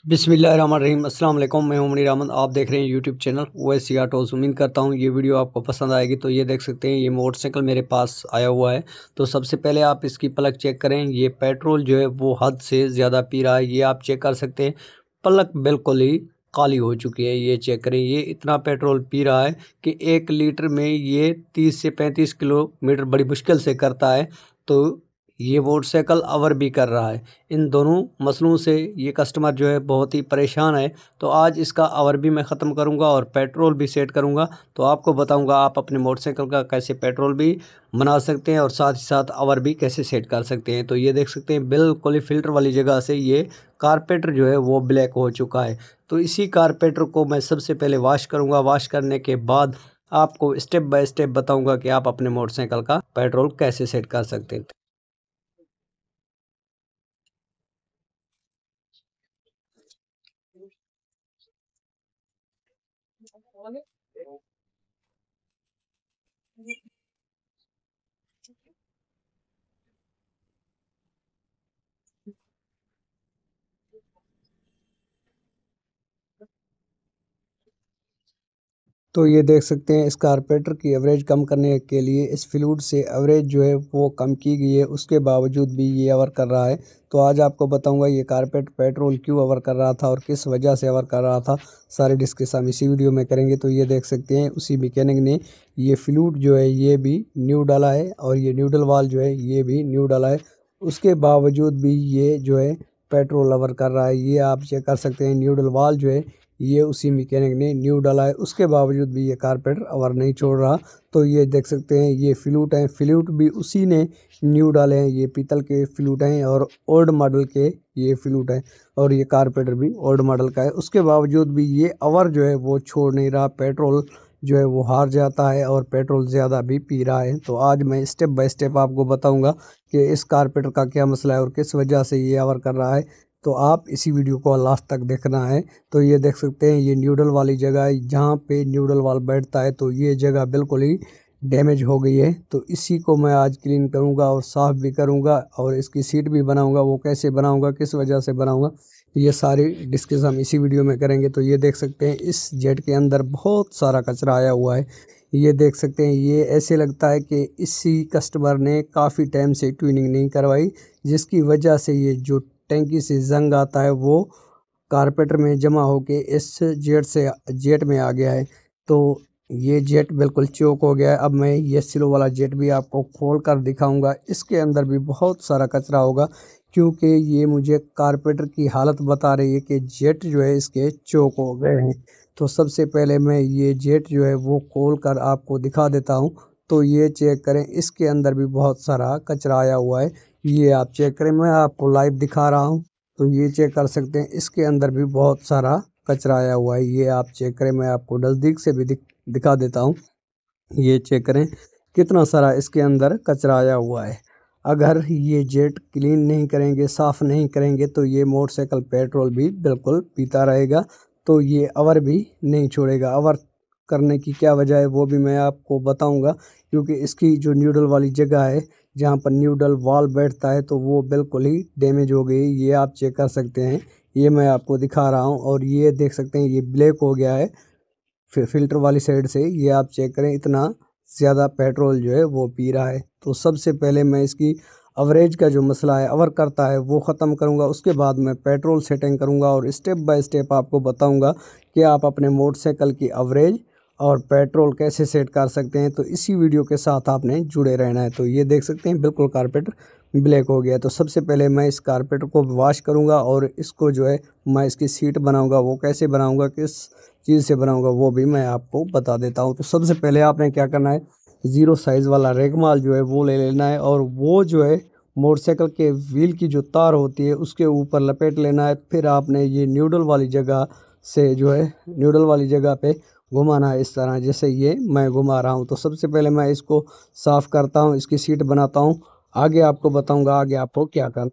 बिस्मिल्लाहिर्रहमानिर्रहीम। अस्सलाम वालेकुम। मैं हूं मनीर अहमद। आप देख रहे हैं यूट्यूब चैनल ओएस ऑटोज़। उम्मीद करता हूं ये वीडियो आपको पसंद आएगी। तो ये देख सकते हैं ये मोटरसाइकिल मेरे पास आया हुआ है। तो सबसे पहले आप इसकी प्लग चेक करें। ये पेट्रोल जो है वो हद से ज़्यादा पी रहा है, ये आप चेक कर सकते हैं। प्लग बिल्कुल ही काली हो चुकी है, ये चेक करें। ये इतना पेट्रोल पी रहा है कि 1 लीटर में ये 30 से 35 किलोमीटर बड़ी मुश्किल से करता है। तो ये मोटरसाइकिल अवर भी कर रहा है। इन दोनों मसलों से ये कस्टमर जो है बहुत ही परेशान है। तो आज इसका आवर भी मैं ख़त्म करूंगा और पेट्रोल भी सेट करूंगा। तो आपको बताऊंगा आप अपने मोटरसाइकिल का कैसे पेट्रोल भी बना सकते हैं और साथ ही साथ आवर भी कैसे सेट कर सकते हैं। तो ये देख सकते हैं बिल्कुल ही फ़िल्टर वाली जगह से ये कारपेटर जो है वो ब्लैक हो चुका है। तो इसी कारपेटर को मैं सबसे पहले वॉश करूँगा। वॉश करने के बाद आपको स्टेप बाय स्टेप बताऊँगा कि आप अपने मोटरसाइकिल का पेट्रोल कैसे सेट कर सकते हैं। तो ये देख सकते हैं इस कारपेंटर की एवरेज कम करने के लिए इस फ्लूइड से एवरेज जो है वो कम की गई है, उसके बावजूद भी ये अवर कर रहा है। तो आज आपको बताऊंगा ये कारपेट पेट्रोल क्यों अवर कर रहा था और किस वजह से अवर कर रहा था। सारे डिस्कस इसी वीडियो में करेंगे। तो ये देख सकते हैं उसी मैकेनिक ने ये फ्लूइड जो है ये भी न्यू डाला है और ये न्यूडल वाल जो है ये भी न्यू डाला है। उसके बावजूद भी ये जो है पेट्रोल अवर कर रहा है। ये आप चेक कर सकते हैं न्यूडल वाल जो है ये उसी मैकेनिक ने न्यू डाला है, उसके बावजूद भी ये कारपेंटर अवर नहीं छोड़ रहा। तो ये देख सकते हैं ये फ्लूट हैं, फ्लूट भी उसी ने न्यू डाले हैं। ये पीतल के फ्लूट हैं और ओल्ड मॉडल के ये फ्लूट हैं और ये कारपेंटर भी ओल्ड मॉडल का है। उसके बावजूद भी ये अवर जो है वो छोड़ नहीं रहा, पेट्रोल जो है वो हार जाता है और पेट्रोल ज़्यादा भी पी रहा है। तो आज मैं स्टेप बाय स्टेप आपको बताऊंगा कि इस कारपेंटर का क्या मसला है और किस वजह से ये अवर कर रहा है। तो आप इसी वीडियो को लास्ट तक देखना है। तो ये देख सकते हैं ये न्यूडल वाली जगह है, जहाँ पे न्यूडल वाल बैठता है। तो ये जगह बिल्कुल ही डैमेज हो गई है। तो इसी को मैं आज क्लीन करूँगा और साफ़ भी करूँगा और इसकी सीट भी बनाऊँगा। वो कैसे बनाऊँगा, किस वजह से बनाऊँगा, ये सारी डिस्कस हम इसी वीडियो में करेंगे। तो ये देख सकते हैं इस जेट के अंदर बहुत सारा कचरा आया हुआ है। ये देख सकते हैं ये ऐसे लगता है कि इसी कस्टमर ने काफ़ी टाइम से ट्यूनिंग नहीं करवाई, जिसकी वजह से ये जो टैंकी से जंग आता है वो कारपेटर में जमा होके इस जेट में आ गया है। तो ये जेट बिल्कुल चोक हो गया है। अब मैं ये स्लो वाला जेट भी आपको खोल कर दिखाऊंगा। इसके अंदर भी बहुत सारा कचरा होगा, क्योंकि ये मुझे कारपेटर की हालत बता रही है कि जेट जो है इसके चोक हो गए हैं। तो सबसे पहले मैं ये जेट जो है वो खोल कर आपको दिखा देता हूँ। तो ये चेक करें, इसके अंदर भी बहुत सारा कचरा आया हुआ है। ये आप चेक करें, मैं आपको लाइव दिखा रहा हूँ। तो ये चेक कर सकते हैं इसके अंदर भी बहुत सारा कचरा आया हुआ है। ये आप चेक करें, मैं आपको नज़दीक से भी दिखा देता हूँ। ये चेक करें कितना सारा इसके अंदर कचरा आया हुआ है। अगर ये जेट क्लीन नहीं करेंगे, साफ़ नहीं करेंगे, तो ये मोटरसाइकिल पेट्रोल भी बिल्कुल पीता रहेगा। तो ये अवर भी नहीं छोड़ेगा। अवर करने की क्या वजह है वो भी मैं आपको बताऊंगा, क्योंकि इसकी जो न्यूडल वाली जगह है जहाँ पर न्यूडल वाल बैठता है तो वो बिल्कुल ही डैमेज हो गई। ये आप चेक कर सकते हैं, ये मैं आपको दिखा रहा हूँ। और ये देख सकते हैं ये ब्लैक हो गया है फ़िल्टर वाली साइड से। ये आप चेक करें इतना ज़्यादा पेट्रोल जो है वो पी रहा है। तो सबसे पहले मैं इसकी अवरेज का जो मसला है अवर करता है वो ख़त्म करूंगा। उसके बाद मैं पेट्रोल सेटिंग करूंगा और स्टेप बाय स्टेप आपको बताऊंगा कि आप अपने मोटरसाइकिल की अवरेज और पेट्रोल कैसे सेट कर सकते हैं। तो इसी वीडियो के साथ आपने जुड़े रहना है। तो ये देख सकते हैं बिल्कुल कारपेट ब्लैक हो गया। तो सबसे पहले मैं इस कारपेट को वॉश करूंगा और इसको जो है मैं इसकी सीट बनाऊंगा। वो कैसे बनाऊंगा, किस चीज़ से बनाऊंगा, वो भी मैं आपको बता देता हूँ। तो सबसे पहले आपने क्या करना है, ज़ीरो साइज़ वाला रेगमाल जो है वो ले लेना है और वो जो है मोटरसाइकिल के व्हील की जो तार होती है उसके ऊपर लपेट लेना है। फिर आपने ये न्यूडल वाली जगह से जो है न्यूडल वाली जगह पे घुमाना है, इस तरह जैसे ये मैं घुमा रहा हूँ। तो सबसे पहले मैं इसको साफ़ करता हूँ, इसकी सीट बनाता हूँ। आगे आपको बताऊँगा आगे आपको क्या करना।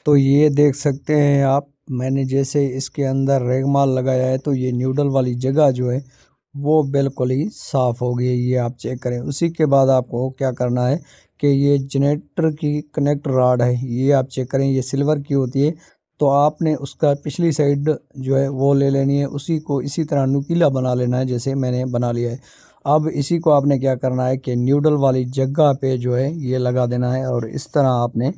तो ये देख सकते हैं आप, मैंने जैसे इसके अंदर रेगमाल लगाया है तो ये न्यूडल वाली जगह जो है वो बिल्कुल ही साफ़ हो गई है, ये आप चेक करें। उसी के बाद आपको क्या करना है कि ये जनरेटर की कनेक्ट रॉड है, ये आप चेक करें, ये सिल्वर की होती है। तो आपने उसका पिछली साइड जो है वो ले लेनी है, उसी को इसी तरह नुकीला बना लेना है जैसे मैंने बना लिया है। अब इसी को आपने क्या करना है कि न्यूडल वाली जगह पे जो है ये लगा देना है और इस तरह आपने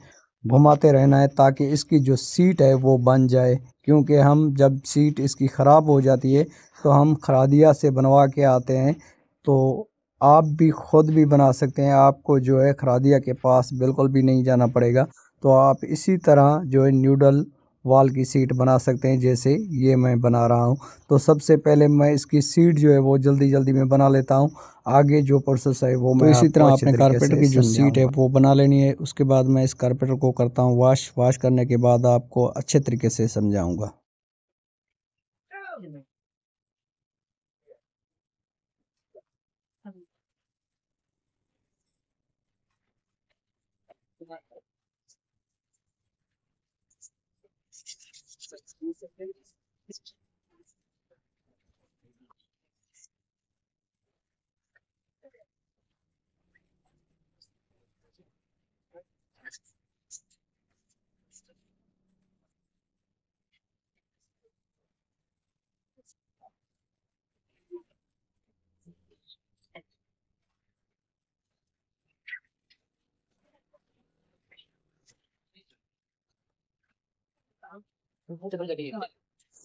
घुमाते रहना है ताकि इसकी जो सीट है वो बन जाए। क्योंकि हम जब सीट इसकी ख़राब हो जाती है तो हम खरादिया से बनवा के आते हैं। तो आप भी खुद भी बना सकते हैं, आपको जो है खरादिया के पास बिल्कुल भी नहीं जाना पड़ेगा। तो आप इसी तरह जो है न्यूडल वाल की सीट बना सकते हैं जैसे ये मैं बना रहा हूँ। तो सबसे पहले मैं इसकी सीट जो है वो जल्दी जल्दी में बना लेता हूँ, आगे जो प्रोसेस है वो मैं इसी आपको तरह अच्छे आपने तरीके कारपेंटर से की जो सीट है समझाऊंगा। वो बना लेनी है। उसके बाद मैं इस कारपेंटर को करता हूँ वॉश करने के बाद आपको अच्छे तरीके से समझाऊंगा।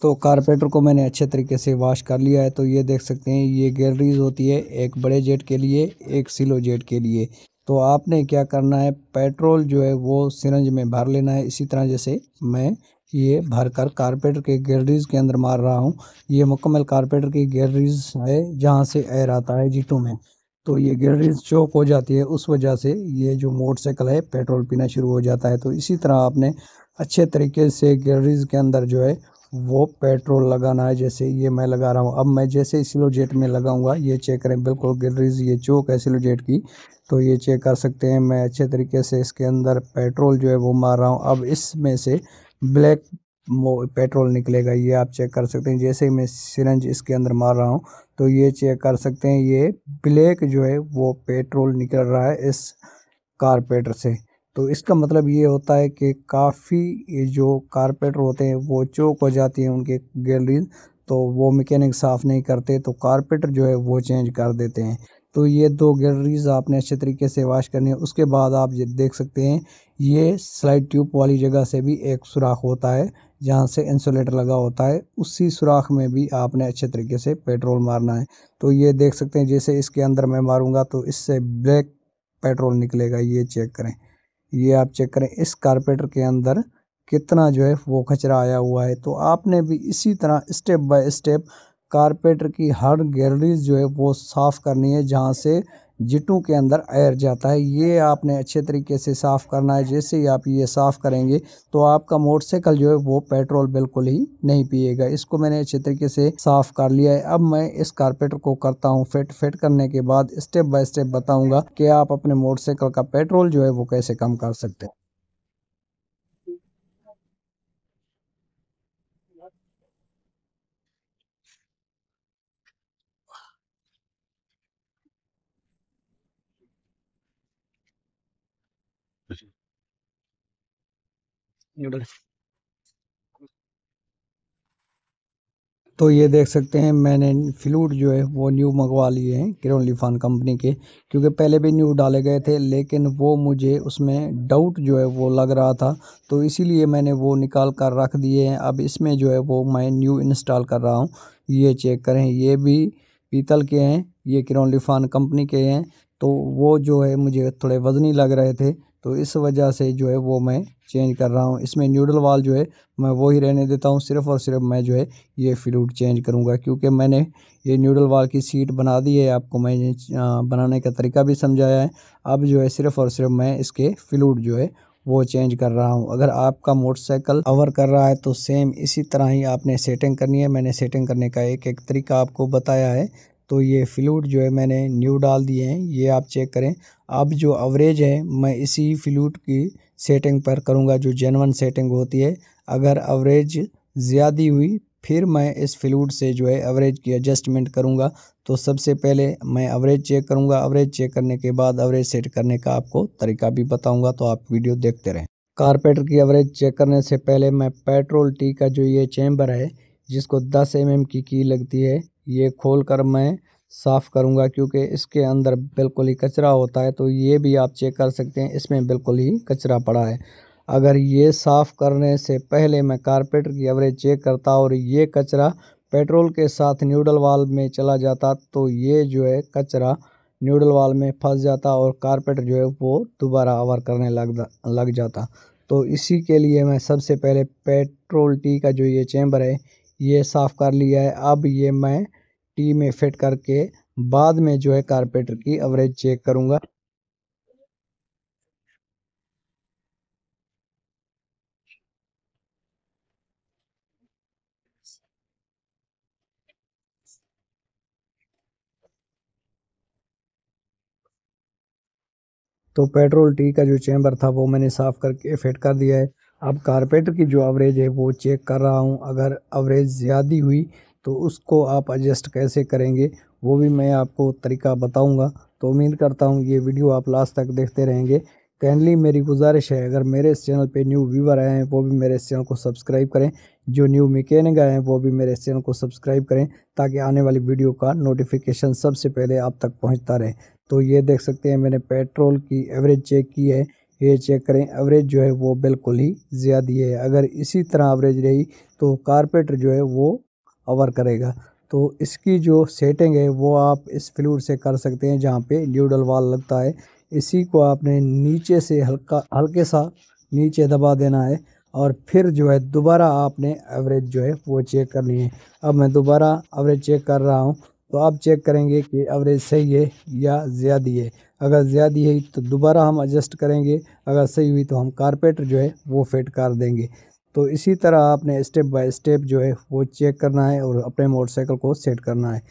तो कारपेंटर को मैंने अच्छे तरीके से वॉश कर लिया है। तो ये देख सकते हैं ये गैलरीज होती है, एक बड़े जेट के लिए, एक सिलो जेट के लिए। तो आपने क्या करना है, पेट्रोल जो है वो सिरंज में भर लेना है इसी तरह जैसे मैं ये भर कर कारपेंटर के गैलरीज के अंदर मार रहा हूँ। ये मुकम्मल कारपेंटर की गैलरीज है जहाँ से एयर आता है जीटों में। तो ये गैलरीज चौक हो जाती है, उस वजह से ये जो मोटरसाइकिल है पेट्रोल पीना शुरू हो जाता है। तो इसी तरह आपने अच्छे तरीके से गैलरीज के अंदर जो है वो पेट्रोल लगाना है जैसे ये मैं लगा रहा हूँ। अब मैं जैसे सिलो जेट में लगाऊंगा, ये चेक करें, बिल्कुल गैलरीज ये चौक है सिलो जेट की। तो ये चेक कर सकते हैं, मैं अच्छे तरीके से इसके अंदर पेट्रोल जो है वो मार रहा हूँ। अब इसमें से ब्लैक पेट्रोल निकलेगा, ये आप चेक कर सकते हैं। जैसे ही मैं सिरंज इसके अंदर मार रहा हूँ तो ये चेक कर सकते हैं, ये ब्लैक जो है वो पेट्रोल निकल रहा है इस कारपेंटर से। तो इसका मतलब ये होता है कि काफ़ी ये जो कारपेंटर होते हैं वो चोक हो जाती है उनके गैलरीज, तो वो मैकेनिक साफ़ नहीं करते तो कारपेंटर जो है वो चेंज कर देते हैं। तो ये दो गैलरीज आपने अच्छे तरीके से वॉश करनी है। उसके बाद आप ये देख सकते हैं, ये स्लाइड ट्यूब वाली जगह से भी एक सुराख होता है जहाँ से इंसुलेटर लगा होता है, उसी सुराख में भी आपने अच्छे तरीके से पेट्रोल मारना है। तो ये देख सकते हैं, जैसे इसके अंदर मैं मारूंगा तो इससे ब्लैक पेट्रोल निकलेगा, ये चेक करें। ये आप चेक करें इस कारपेंटर के अंदर कितना जो है वो कचरा आया हुआ है। तो आपने भी इसी तरह स्टेप बाय स्टेप कारपेंटर की हर गैलरीज जो है वो साफ़ करनी है जहाँ से जिटों के अंदर एयर जाता है। ये आपने अच्छे तरीके से साफ़ करना है। जैसे ही आप ये साफ़ करेंगे तो आपका मोटरसाइकिल जो है वो पेट्रोल बिल्कुल ही नहीं पिएगा। इसको मैंने अच्छे तरीके से साफ़ कर लिया है। अब मैं इस कारपेंटर को करता हूँ फिट करने के बाद स्टेप बाय स्टेप बताऊंगा कि आप अपने मोटरसाइकिल का पेट्रोल जो है वो कैसे कम कर सकते हैं। तो ये देख सकते हैं, मैंने फ्लूइड जो है वो न्यू मंगवा लिए हैं क्रेयोन कंपनी के। क्योंकि पहले भी न्यू डाले गए थे लेकिन वो मुझे उसमें डाउट जो है वो लग रहा था, तो इसीलिए मैंने वो निकाल कर रख दिए हैं। अब इसमें जो है वो मैं न्यू इंस्टॉल कर रहा हूँ। ये चेक करें, ये भी पीतल के हैं, ये क्रेयोन कंपनी के हैं। तो वो जो है मुझे थोड़े वजनी लग रहे थे, तो इस वजह से जो है वो मैं चेंज कर रहा हूँ। इसमें न्यूडल वाल जो है मैं वो ही रहने देता हूँ, सिर्फ़ और सिर्फ मैं जो है ये फ्लूइड चेंज करूँगा। क्योंकि मैंने ये न्यूडल वाल की सीट बना दी है, आपको मैंने बनाने का तरीका भी समझाया है। अब जो है सिर्फ़ और सिर्फ मैं इसके फ्लूइड जो है वो चेंज कर रहा हूँ। अगर आपका मोटरसाइकिल कवर कर रहा है तो सेम इसी तरह ही आपने सेटिंग करनी है। मैंने सेटिंग करने का एक एक तरीका आपको बताया है। तो ये फ्लूइड जो है मैंने न्यू डाल दिए हैं, ये आप चेक करें। अब जो एवरेज है मैं इसी फ्लूइड की सेटिंग पर करूँगा जो जेन्युइन सेटिंग होती है। अगर एवरेज ज़्यादा हुई फिर मैं इस फ्लूइड से जो है एवरेज की एडजस्टमेंट करूँगा। तो सबसे पहले मैं एवरेज चेक करूँगा, एवरेज चेक करने के बाद एवरेज सेट करने का आपको तरीका भी बताऊँगा, तो आप वीडियो देखते रहें। कारपेटर की एवरेज चेक करने से पहले मैं पेट्रोल टी का जो ये चेम्बर है, जिसको 10 mm की लगती है, ये खोलकर मैं साफ़ करूँगा, क्योंकि इसके अंदर बिल्कुल ही कचरा होता है। तो ये भी आप चेक कर सकते हैं, इसमें बिल्कुल ही कचरा पड़ा है। अगर ये साफ़ करने से पहले मैं कारपेटर की एवरेज चेक करता और ये कचरा पेट्रोल के साथ न्यूडल वाल्व में चला जाता, तो ये जो है कचरा न्यूडल वाल्व में फंस जाता और कारपेटर जो है वो दोबारा आवर करने लग जाता। तो इसी के लिए मैं सबसे पहले पेट्रोल टी का जो ये चेम्बर है, ये साफ़ कर लिया है। अब ये मैं टी में फिट करके बाद में जो है कारपेटर की एवरेज चेक करूँगा। तो पेट्रोल टी का जो चेम्बर था वो मैंने साफ़ करके फिट कर दिया है। अब कारपेटर की जो एवरेज है वो चेक कर रहा हूँ। अगर एवरेज ज़्यादा हुई तो उसको आप एडजस्ट कैसे करेंगे, वो भी मैं आपको तरीका बताऊँगा। तो उम्मीद करता हूँ ये वीडियो आप लास्ट तक देखते रहेंगे। काइंडली मेरी गुजारिश है, अगर मेरे इस चैनल पे न्यू व्यूवर आए हैं वो भी मेरे इस चैनल को सब्सक्राइब करें, जो न्यू मैकेनिक आए हैं वो भी मेरे इस चैनल को सब्सक्राइब करें, ताकि आने वाली वीडियो का नोटिफिकेशन सबसे पहले आप तक पहुँचता रहे। तो ये देख सकते हैं मैंने पेट्रोल की एवरेज चेक की है, ये चेक करें, एवरेज जो है वो बिल्कुल ही ज़्यादा है। अगर इसी तरह एवरेज रही तो कारपेटर जो है वो अवर करेगा। तो इसकी जो सेटिंग है वो आप इस फ्लूइड से कर सकते हैं, जहाँ पे न्यूडल वाल्व लगता है। इसी को आपने नीचे से हल्के सा नीचे दबा देना है और फिर जो है दोबारा आपने एवरेज जो है वो चेक करनी है। अब मैं दोबारा एवरेज चेक कर रहा हूँ, तो आप चेक करेंगे कि एवरेज सही है या ज़्यादा है। अगर ज़्यादा है तो दोबारा हम एडजस्ट करेंगे, अगर सही हुई तो हम कारपेटर जो है वो फिट कर देंगे। तो इसी तरह आपने स्टेप बाय स्टेप जो है वो चेक करना है और अपने मोटरसाइकिल को सेट करना है।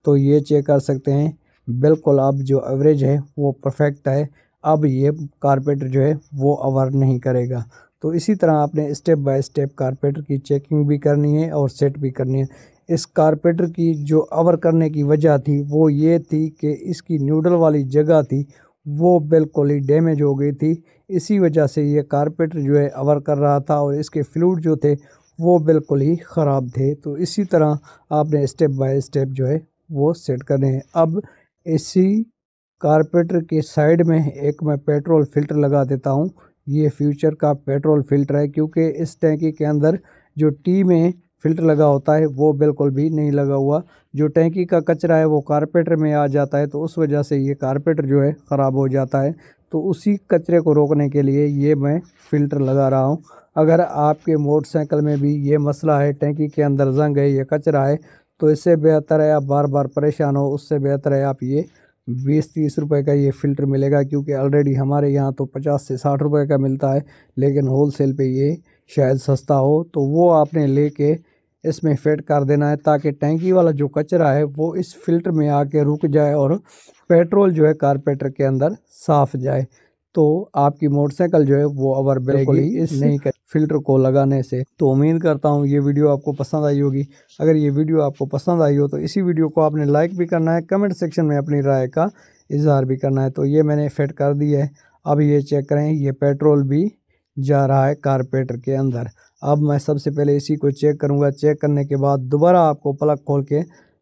तो ये चेक कर सकते हैं, बिल्कुल अब जो एवरेज है वो परफेक्ट है। अब ये कारपेटर जो है वो अवर नहीं करेगा। तो इसी तरह आपने स्टेप बाय स्टेप कारपेटर की चेकिंग भी करनी है और सेट भी करनी है। इस कारपेटर की जो अवर करने की वजह थी वो ये थी कि इसकी न्यूडल वाली जगह थी वो बिल्कुल ही डैमेज हो गई थी। इसी वजह से ये कारपेटर जो है अवर कर रहा था और इसके फ्लूइड जो थे वो बिल्कुल ही ख़राब थे। तो इसी तरह आपने स्टेप बाय स्टेप जो है वो सेट करने हैं। अब इसी कारपेटर के साइड में एक मैं पेट्रोल फ़िल्टर लगा देता हूँ। ये फ्यूचर का पेट्रोल फ़िल्टर है, क्योंकि इस टैंकी के अंदर जो टी में फ़िल्टर लगा होता है वो बिल्कुल भी नहीं लगा हुआ। जो टैंकी का कचरा है वो कारपेटर में आ जाता है, तो उस वजह से ये कारपेटर जो है ख़राब हो जाता है। तो उसी कचरे को रोकने के लिए ये मैं फ़िल्टर लगा रहा हूँ। अगर आपके मोटरसाइकिल में भी ये मसला है, टैंकी के अंदर ज़ंग है या कचरा है, तो इससे बेहतर है आप बार-बार परेशान हो, उससे बेहतर है आप ये 20-30 रुपए का ये फ़िल्टर मिलेगा, क्योंकि ऑलरेडी हमारे यहाँ तो 50 से 60 रुपए का मिलता है, लेकिन होलसेल पे ये शायद सस्ता हो। तो वो आपने लेके इसमें फिट कर देना है, ताकि टैंकी वाला जो कचरा है वो इस फ़िल्टर में आके रुक जाए और पेट्रोल जो है कारपेटर के अंदर साफ़ जाए। तो आपकी मोटरसाइकिल जो है वो अवर बिल्कुल ही इस नहीं कर फ़िल्टर को लगाने से। तो उम्मीद करता हूँ ये वीडियो आपको पसंद आई होगी। अगर ये वीडियो आपको पसंद आई हो तो इसी वीडियो को आपने लाइक भी करना है, कमेंट सेक्शन में अपनी राय का इज़हार भी करना है। तो ये मैंने फिट कर दी है। अब ये चेक करें, ये पेट्रोल भी जा रहा है कारपेटर के अंदर। अब मैं सबसे पहले इसी को चेक करूँगा। चेक करने के बाद दोबारा आपको प्लग खोल के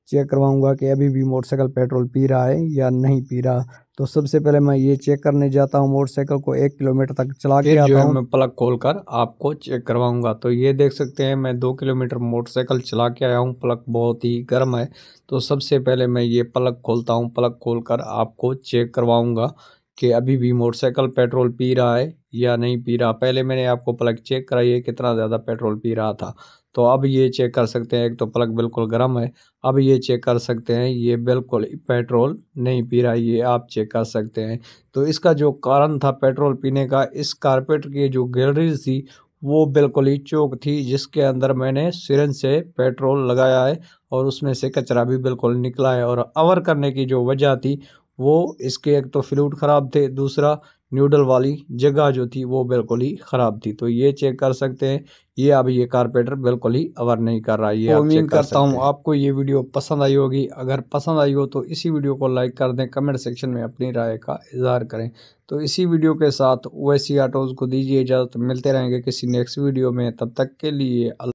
चेक करवाऊँगा कि अभी भी मोटरसाइकिल पेट्रोल पी रहा है या नहीं पी रहा। तो सबसे पहले मैं ये चेक करने जाता हूँ, मोटरसाइकिल को 1 किलोमीटर तक चला के आता हूँ। मैं प्लग खोलकर आपको चेक करवाऊँगा। तो ये देख सकते हैं मैं 2 किलोमीटर मोटरसाइकिल चला के आया हूँ। प्लग बहुत ही गर्म है। तो सबसे पहले मैं ये प्लग खोलता हूँ। प्लग खोलकर आपको चेक करवाऊँगा कि अभी भी मोटरसाइकिल पेट्रोल पी रहा है या नहीं पी रहा। पहले मैंने आपको प्लग चेक कराई है कितना ज़्यादा पेट्रोल पी रहा था। तो अब ये चेक कर सकते हैं, एक तो प्लग बिल्कुल गर्म है। अब ये चेक कर सकते हैं ये बिल्कुल पेट्रोल नहीं पी रहा है, ये आप चेक कर सकते हैं। तो इसका जो कारण था पेट्रोल पीने का, इस कारपेटर की जो गैलरीज थी वो बिल्कुल ही चौक थी, जिसके अंदर मैंने सिरिंज से पेट्रोल लगाया है और उसमें से कचरा भी बिल्कुल निकला है। और अवर करने की जो वजह थी वो इसके एक तो फ्लूइड ख़राब थे, दूसरा न्यूडल वाली जगह जो थी वो बिल्कुल ही ख़राब थी। तो ये चेक कर सकते हैं, ये अब ये कारपेंटर बिल्कुल ही वर्क नहीं कर रहा है। ये आप चेक करता हूँ आपको ये वीडियो पसंद आई होगी। अगर पसंद आई हो तो इसी वीडियो को लाइक कर दें, कमेंट सेक्शन में अपनी राय का इज़हार करें। तो इसी वीडियो के साथ ओवैसी ऑटोज़ को दीजिए इजाज़त। मिलते रहेंगे किसी नेक्स्ट वीडियो में, तब तक के लिए